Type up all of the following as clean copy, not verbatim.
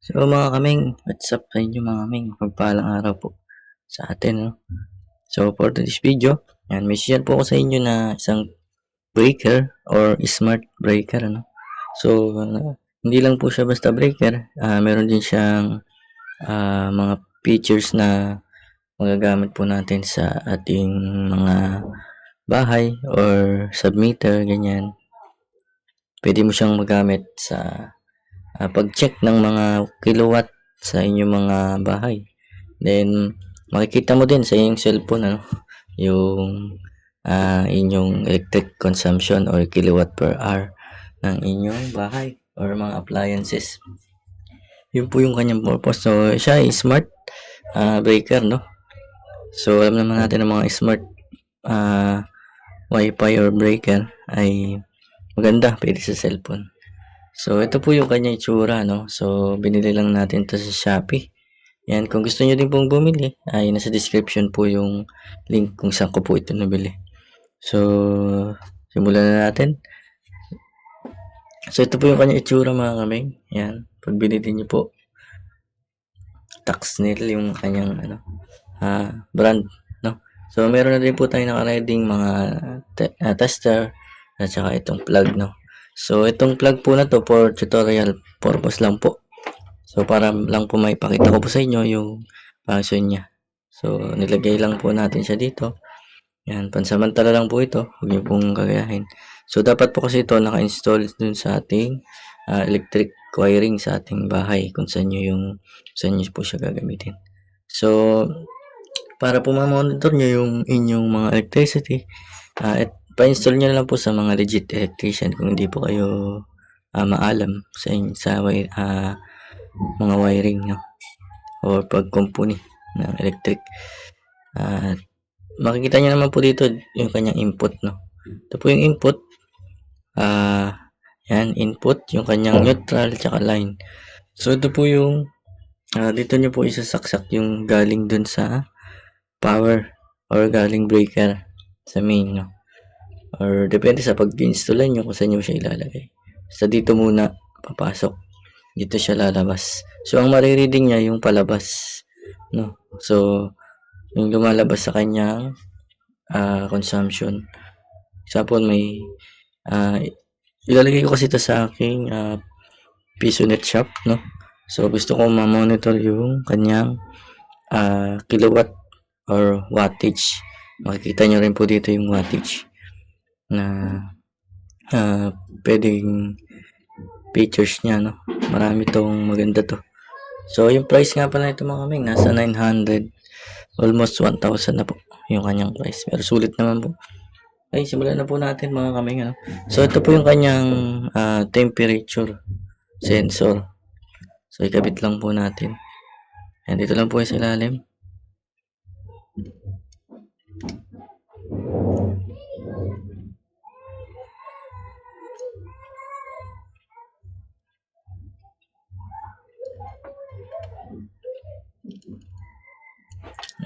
So mga kaming, what's up sa inyo mga kaming? Pagpalang araw po sa atin, no? So for this video, yan, may share po ko sa inyo na isang breaker or smart breaker, ano? So hindi lang po siya basta breaker, meron din siyang mga features na magagamit po natin sa ating mga bahay or submeter, ganyan. Pwede mo siyang magamit sa pag-check ng mga kilowatt sa inyong mga bahay. Then, makikita mo din sa inyong cellphone, ano, yung inyong electric consumption or kilowatt per hour ng inyong bahay or mga appliances. Yun po yung kanyang purpose. So, siya ay smart breaker, no? So, alam naman natin ng mga smart Wi-Fi or breaker ay maganda, pwede sa cellphone. So, ito po yung kanyang itsura, no? So, binili lang natin to sa Shopee. Yan, kung gusto nyo din pong bumili, ay nasa description po yung link kung saan ko po ito nabili. So, simulan na natin. So, ito po yung kanyang itsura mga kaming. Yan, pag binili nyo po, Taxnil yung kanyang brand, no? So, meron na din po tayo naka-riding mga tester at saka itong plug, no? So, itong plug po na to for tutorial purpose lang po. So, para lang po may pakita ko po sa inyo yung function niya. So, nilagay lang po natin siya dito. Yan, pansamantala lang po ito. Huwag niyo pong gagayahin. So, dapat po kasi ito naka-install dun sa ating electric wiring sa ating bahay kung saan nyo po siya gagamitin. So, para po ma-monitor nyo yung inyong mga electricity, pa-install nyo na lang po sa mga legit electrician kung hindi po kayo maalam sa mga wiring, no? O pag-company ng electric. Makikita nyo naman po dito yung kanyang input, no? Ito po yung input. Yan, input, yung kanyang neutral, tsaka line. So, ito po yung dito nyo po isasaksak yung galing dun sa power or galing breaker sa main, no? Or depende sa pag-installan nyo kung saan nyo siya ilalagay. Sa dito muna papasok. Dito siya lalabas. So, ang marireading niya yung palabas, no? So, yung lumalabas sa kanyang consumption. Example, may ilalagay ko kasi ito sa aking PisoNet shop, no? So, gusto ko ma-monitor yung kanyang kilowatt or wattage. Makikita nyo rin po dito yung wattage na pwedeng features niya, no? Marami tong maganda to. So, yung price nga pala ito mga kaming, nasa 900, almost 1,000 na po yung kanyang price. Pero sulit naman po. Okay, simulan na po natin mga kaming, ano? So, ito po yung kanyang temperature sensor. So, ikabit lang po natin. Yan, dito lang po yung sa ilalim.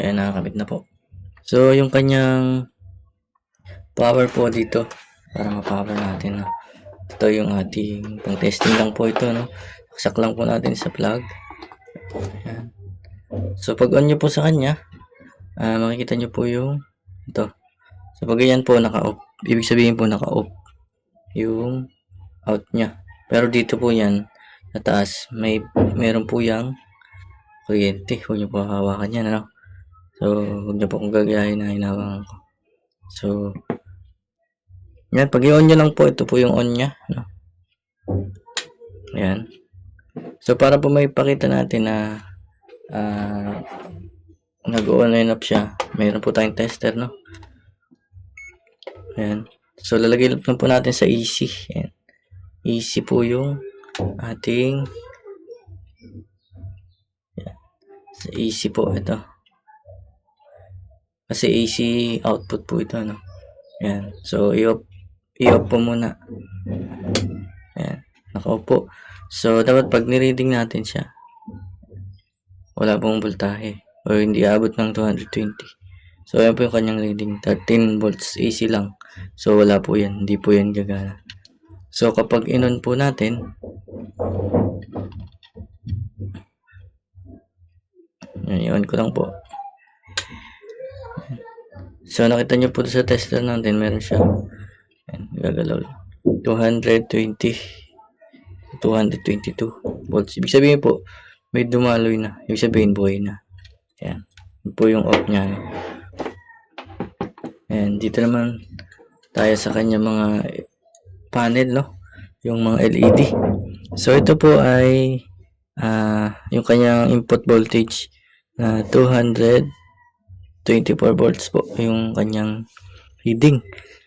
Ayan, nakakabit na po. So, yung kanyang power po dito, para ma-power natin, no? Ito yung ating pang-testing lang po ito, no? Saksak lang po natin sa plug. Ayan. So, pag on nyo po sa kanya, makikita nyo po yung ito. So, pag ganyan po, naka-off. Ibig sabihin po, naka-off yung out nya. Pero dito po yan, sa taas, meron po yung kuryente. Huwag nyo po hawakan yan, ano? So, huwag nyo po kung gagayahin na hinawakan ko. So, yan, pag i-on nyo lang po, ito po yung on nya, no? Ayan. So, para po may pakita natin na nag-on and off siya, mayroon po tayong tester, no? Ayan. So, lalagay lang po natin sa AC. Ayan. AC po yung ating ayan. Sa AC po ito. Kasi AC output po ito, no? Ayan. So, i-off po muna. Ayan. Naka-off po. So, dapat pag nireading natin siya, wala pong voltahe o hindi abot ng 220. So, ayan po yung kanyang reading. 13 volts AC lang. So, wala po yan. Hindi po yan gagana. So, kapag in-on po natin, i-on ko lang po. So, nakita nyo po sa tester natin, meron siya. Ayan, gagalaw lang. 220, 222 volts. Ibig sabihin po, may dumaloy na. Ibig sabihin, buhay na. Ayan. Yun po yung off niya. Ayan, dito naman tayo sa kanya mga panel, no? Yung mga LED. So, ito po ay yung kanyang input voltage na 224 volts po yung kanyang reading.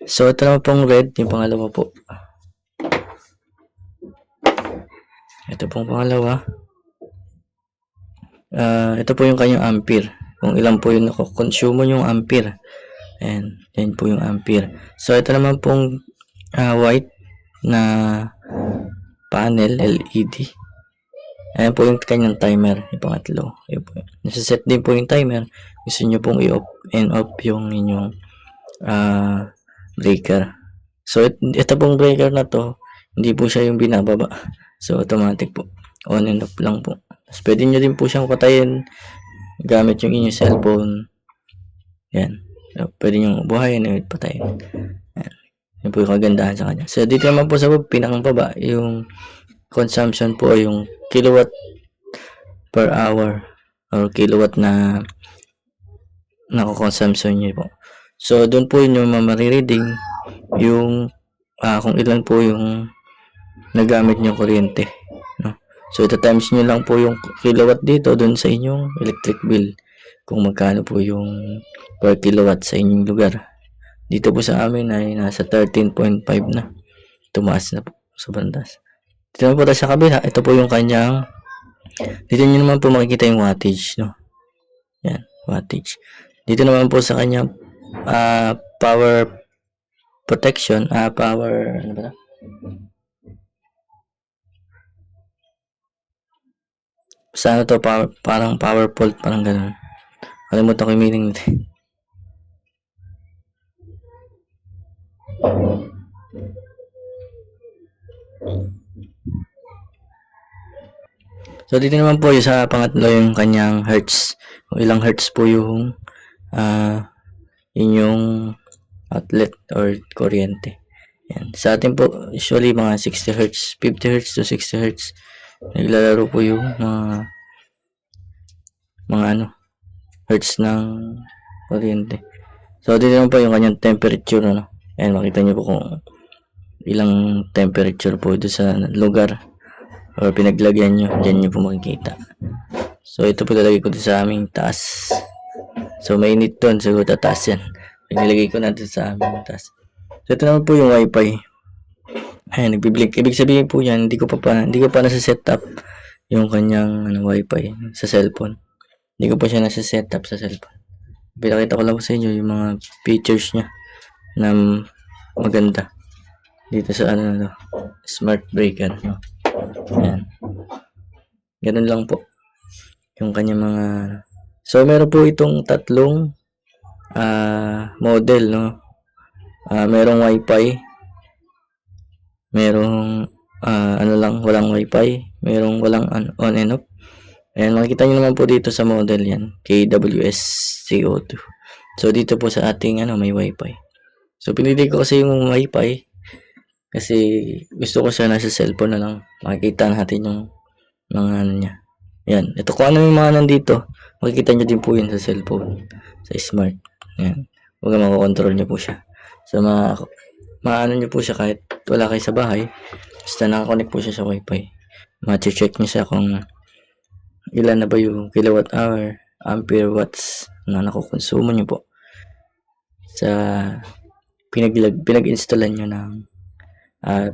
So, ito naman pong red, yung pangalawa po. Ito pong pangalawa. Ito po yung kanyang ampere. Kung ilan po yung nakokonsumo yung ampere. And yan po yung ampere. So, ito naman pong white na panel, LED. Ayan po yung kanyang timer, yung pangatlo. Ayan po. Nasa-set din po yung timer. Gusto nyo pong i-off and off yung inyong breaker. So, ito pong breaker na to, hindi po siya yung binababa. So, automatic po. On and off lang po. Tapos, pwede nyo din po siyang patayin gamit yung inyong cellphone. Yan. So, pwede nyo buhayin at patayin. Yan. Yan po yung kagandahan sa kanya. So, dito naman po sa pinakang baba, yung consumption po yung kilowatt per hour or kilowatt na nako-consumption nyo po. So, doon po yun yung mamarireading yung kung ilan po yung nagamit nyo kuryente. No? So, ito times nyo lang po yung kilowatt dito doon sa inyong electric bill. Kung magkano po yung per kilowatt sa inyong lugar. Dito po sa amin ay nasa 13.5 na. Tumaas na po. Sobrang taas. Dito naman po tayo sa kabila. Ito po yung kanyang dito nyo naman po makikita yung wattage. No? Yan. Wattage. Dito naman po sa kanyang power protection. Power ano ba na? Sa ano to? Parang power fault. Parang ganun. Kalimutan ko yung meaning nito. So, dito naman po yung sa pangatlo yung kanyang hertz. Kung ilang hertz po yung inyong outlet or kuryente. Yan. Sa atin po, usually mga 60 hertz, 50 hertz to 60 hertz. Naglalaro po yung mga hertz ng kuryente. So, dito naman po yung kanyang temperature. Ano? Ayan, makita nyo po kung ilang temperature po doon sa lugar or pinaglagyan nyo. Diyan nyo po makikita. So, ito po lalagay ko doon sa aming taas. So, mainit doon. Siguro tataas yan. Nilagay ko natin sa aming taas. So, ito naman po yung wifi. Ayan, nagbiblink. Ibig sabihin po yan, hindi ko pa nasa setup yung kanyang wifi sa cellphone. Hindi ko pa siya nasa setup sa cellphone. Pinakita ko lang po sa inyo yung mga features niya na maganda dito sa smart breaker. No? Ayan. Ganun lang po yung kanyang mga so meron po itong tatlong model, no? Merong wifi, merong walang wifi, merong walang on and off. Ayan, makikita nyo naman po dito sa model yan, KWS CO2. So dito po sa ating may wifi. So pinili ko kasi yung wifi kasi gusto ko siya nasa cellphone na lang. Makikita natin yung mga niya. Yan. Ito kung ano yung mga nandito, makikita nyo din po yun sa cellphone. Sa smart. Yan. Huwag makakontrol nyo po siya. So, maano nyo po siya kahit wala kayo sa bahay. Basta nakakonect po siya sa wifi. Ma-check nyo siya kung ilan na ba yung kilowatt hour, ampere watts na nakukonsumo nyo po. Sa pinag-installan nyo ng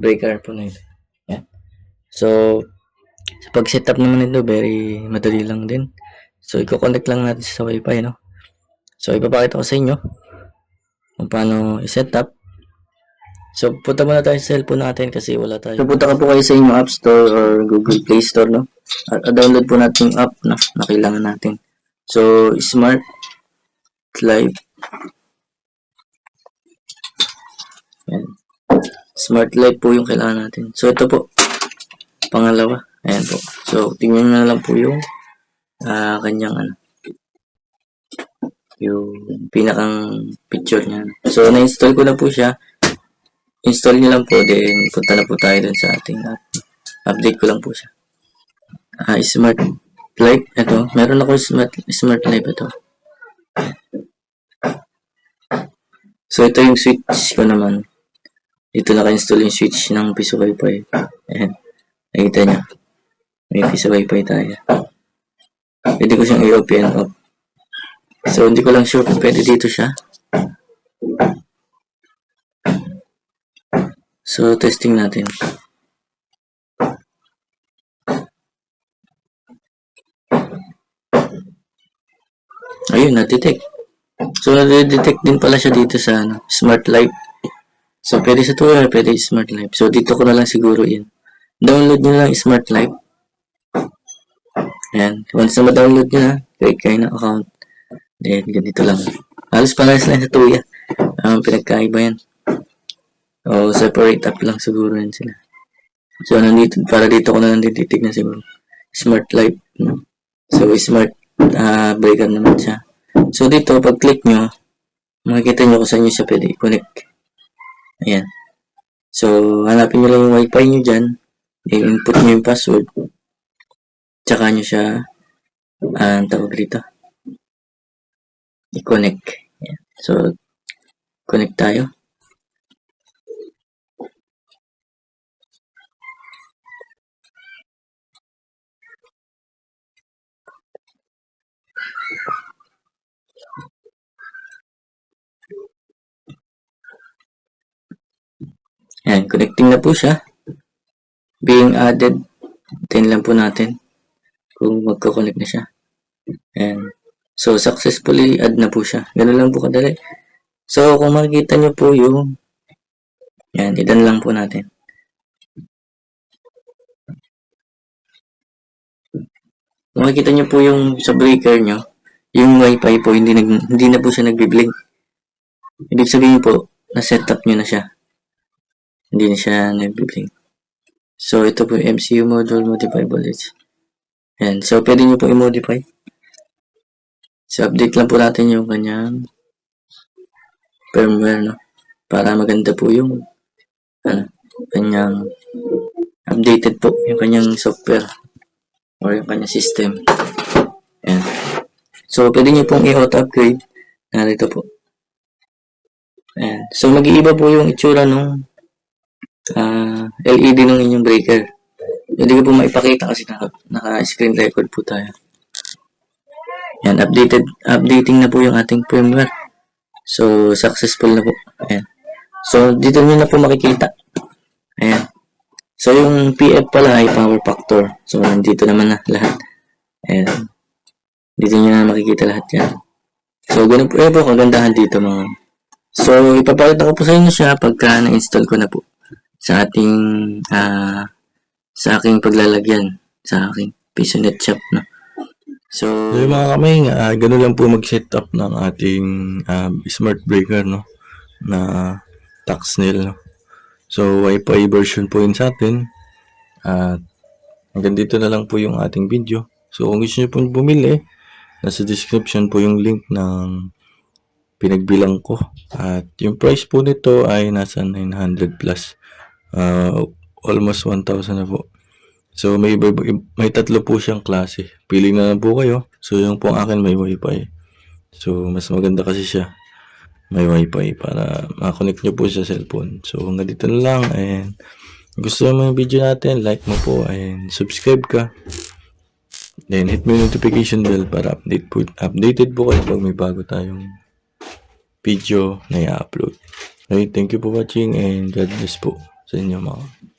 breaker po na ito. Yan. So, sa pag-setup naman ito, very madali lang din. So, i-connect lang natin sa wifi, no? So, ipapakita ko sa inyo kung paano i-setup. So, punta muna tayo sa cellphone natin kasi wala tayo. So, punta ka po kayo sa inyong App Store or Google Play Store, no? At download po natin yung app na kailangan natin. So, Smart Life. Yan. Smart Life po yung kailangan natin. So, ito po. Pangalawa. Ayan po. So, tingnan na lang po yung kanyang yung pinakang picture niya. So, na-install ko na po siya. Install nyo lang po, then punta na po tayo dun sa ating app. Update ko lang po siya. Smart Light, ito. Meron ako Smart Light ito. So, ito yung switch ko naman. Dito naka-install yung switch ng piso wifi. Ayan. Nakita nyo. May piso wifi tayo. Pwede ko siyang i-open up. So, hindi ko lang sure kung pwede dito siya. So, testing natin. Ayun, na-detect. So, na-detect din pala siya dito sa Smart Light. So, pwede sa Tuya, pwede Smart Light. So, dito ko na lang siguro yun. Download nyo lang Smart Light. Ayan. Once na ma-download nyo na, create kayo ng account. Then, ganito lang. Halos parehas lang sa Tuya. Pinagkaiba yan. O, separate app lang siguro yan sila. So, nandito, para dito ko na lang titignan siguro. Smart Light. So, Smart breaker naman siya. So, dito, pag click nyo, makikita nyo kung saan nyo siya pwede i-connect. Ayan. So, hanapin nyo lang yung wifi nyo dyan. I-input nyo yung password. Tsaka nyo siya, tawag dito, i-connect. Ayan. So, connect tayo. Ayan, connecting na po siya. Being added. Tingnan lang po natin kung magkoconnect na siya. Ayan. So, successfully add na po siya. Ganun lang po kadali. So, kung makikita nyo po yung yan, idan lang po natin. Kung makikita nyo po yung sa breaker nyo, yung wifi po, hindi na po siya nagbi-blink. Ibig sabihin po, na-setup nyo na siya. Hindi na siya nagbi-blink. So, ito po yung MCU module, modify voltage. Yan. So, pwede nyo po i-modify. So, update lang po natin yung kanyang firmware, no? Para maganda po yung kanyang updated po yung kanyang software or yung kanyang system. Yan. So, pwede nyo pong i-auto upgrade. Narito po. Ayan. So, mag-iiba po yung itsura nung LED ng inyong breaker. Hindi ko po maipakita kasi naka-screen record po tayo. Yan, updating na po yung ating firmware. So, successful na po. Ayan. So, dito nyo na po makikita. Ayan. So, yung PF pala ay power factor. So, nandito naman na lahat. Ayan. Dito nyo na makikita lahat yan. So, ganun po po kagandahan dito mga. So, ipapakita ko po sa inyo siya pagka na-install ko na po sa ating sa aking paglalagyan sa aking PisoNet shop, no? So, mga kamay, ganun lang po mag-set up ng ating smart breaker, no? Na Taxnel, no? So, Wi-Fi version po yun sa atin. At hanggang dito na lang po yung ating video. So, kung gusto nyo po bumili, nasa description po yung link ng pinagbilang ko. At yung price po nito ay nasa 900 plus. Almost 1,000 na po. So, may tatlo po siyang klase. Pili na lang po kayo. So, yung po akin may wifi. So, mas maganda kasi siya. May wifi para makakonect nyo po sa cellphone. So, hanggang dito na lang. And gusto mo yung video natin, like mo po and subscribe ka. Then, hit mo yung notification bell para updated po kayo pag may bago tayong video na i-upload. Okay, thank you for watching and God bless po sa inyo mga.